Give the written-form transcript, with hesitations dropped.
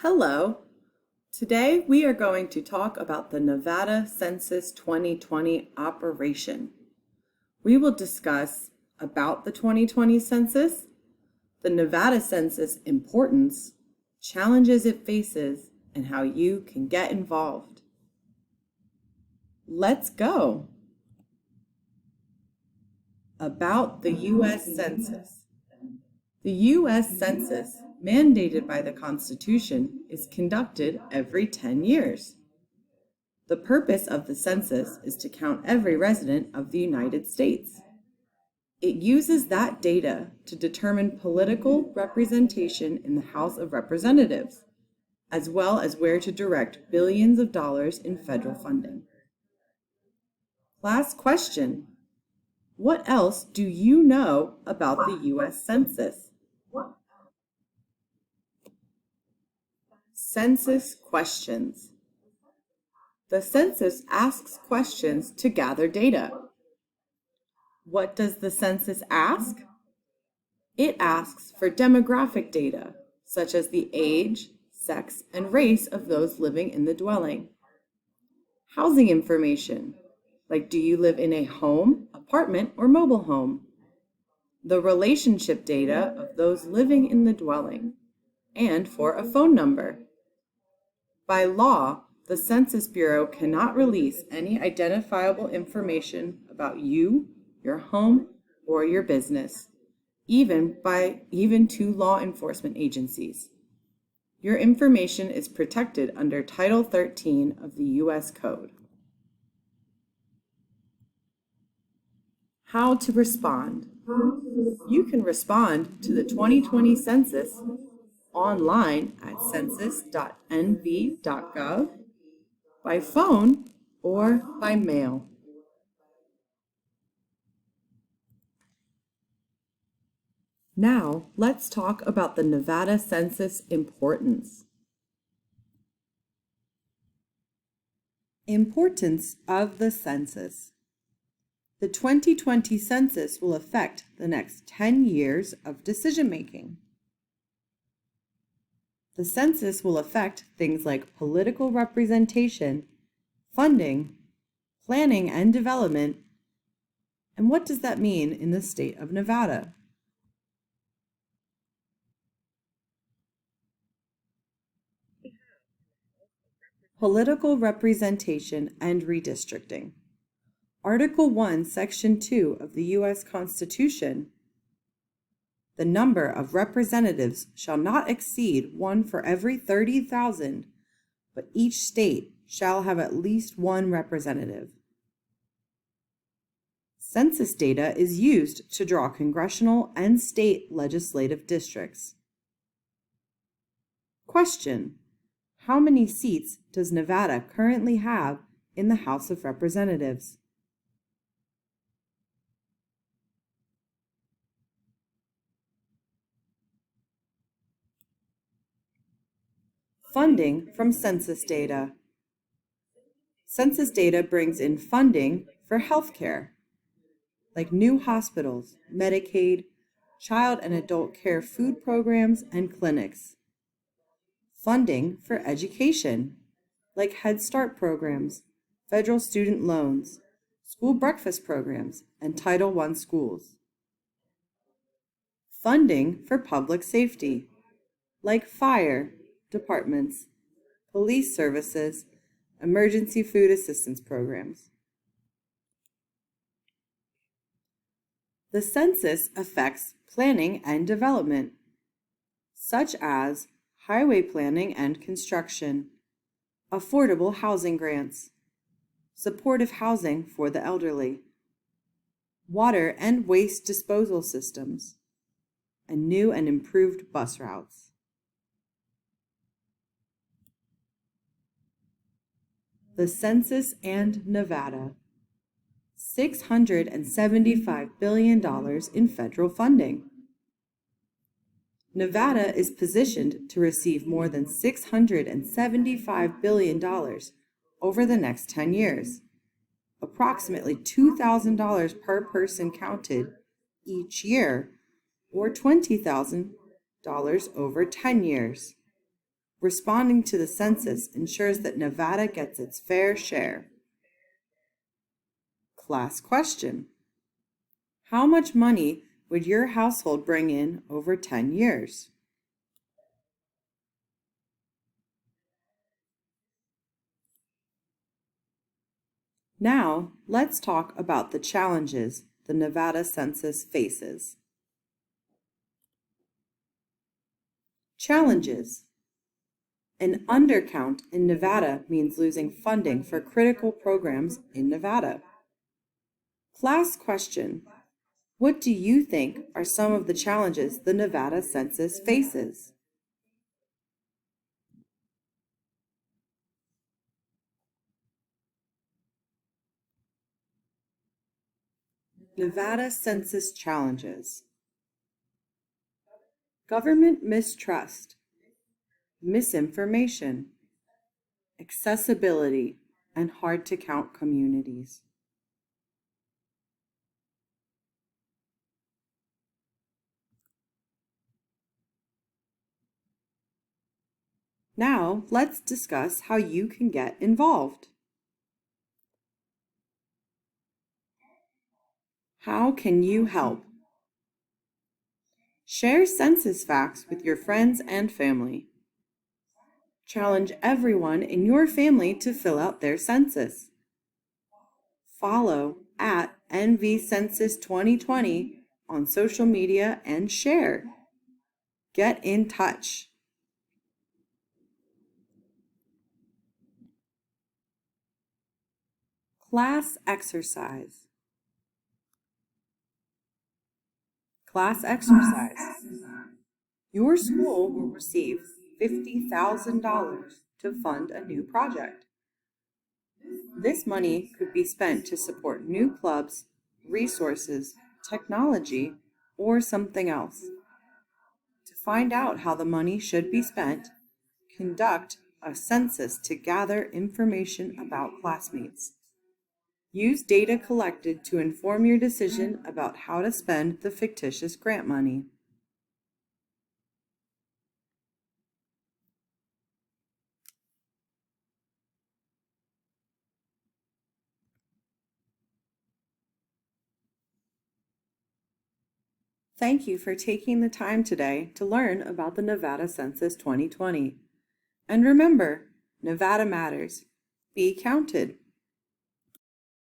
Hello. Today we are going to talk about the Nevada Census 2020 operation. We will discuss about the 2020 census, the Nevada census importance, challenges it faces, and how you can get involved. Let's go. About the U.S. Census. The U.S. Census, mandated by the Constitution, is conducted every 10 years. The purpose of the census is to count every resident of the United States. It uses that data to determine political representation in the House of Representatives, as well as where to direct billions of dollars in federal funding. Class question: what else do you know about the U.S. Census? Census questions. The census asks questions to gather data. What does the census ask? It asks for demographic data, such as the age, sex, and race of those living in the dwelling. Housing information, like do you live in a home, apartment, or mobile home? The relationship data of those living in the dwelling, and for a phone number. By law, the Census Bureau cannot release any identifiable information about you, your home, or your business, even to law enforcement agencies. Your information is protected under Title 13 of the U.S. Code. How to respond. You can respond to the 2020 census online at census.nv.gov, by phone, or by mail. Now, let's talk about the Nevada census importance. Importance of the census. The 2020 census will affect the next 10 years of decision-making. The census will affect things like political representation, funding, planning and development, and what does that mean in the state of Nevada? Political representation and redistricting. Article 1, Section 2 of the U.S. Constitution: the number of representatives shall not exceed 1 for every 30,000, but each state shall have at least 1 representative. Census data is used to draw congressional and state legislative districts. Question: how many seats does Nevada currently have in the House of Representatives? Funding from census data. Census data brings in funding for healthcare, like new hospitals, Medicaid, child and adult care food programs, and clinics. Funding for education, like Head Start programs, federal student loans, school breakfast programs, and Title I schools. Funding for public safety, like fire departments, police services, emergency food assistance programs. The census affects planning and development, such as highway planning and construction, affordable housing grants, supportive housing for the elderly, water and waste disposal systems, and new and improved bus routes. The census and Nevada. $675 billion in federal funding. Nevada is positioned to receive more than $675 billion over the next 10 years, approximately $2,000 per person counted each year, or $20,000 over 10 years. Responding to the census ensures that Nevada gets its fair share. Class question: how much money would your household bring in over 10 years? Now, let's talk about the challenges the Nevada census faces. Challenges: an undercount in Nevada means losing funding for critical programs in Nevada. Class question: what do you think are some of the challenges the Nevada census faces? Nevada census challenges: government mistrust, misinformation, accessibility, and hard-to-count communities. Now, let's discuss how you can get involved. How can you help? Share census facts with your friends and family. Challenge everyone in your family to fill out their census. Follow at NVCensus2020 on social media and share. Get in touch. Class exercise. Class exercise. Your school will receive $50,000 to fund a new project. This money could be spent to support new clubs, resources, technology, or something else. To find out how the money should be spent, conduct a census to gather information about classmates. Use data collected to inform your decision about how to spend the fictitious grant money. Thank you for taking the time today to learn about the Nevada Census 2020. And remember, Nevada matters. Be counted.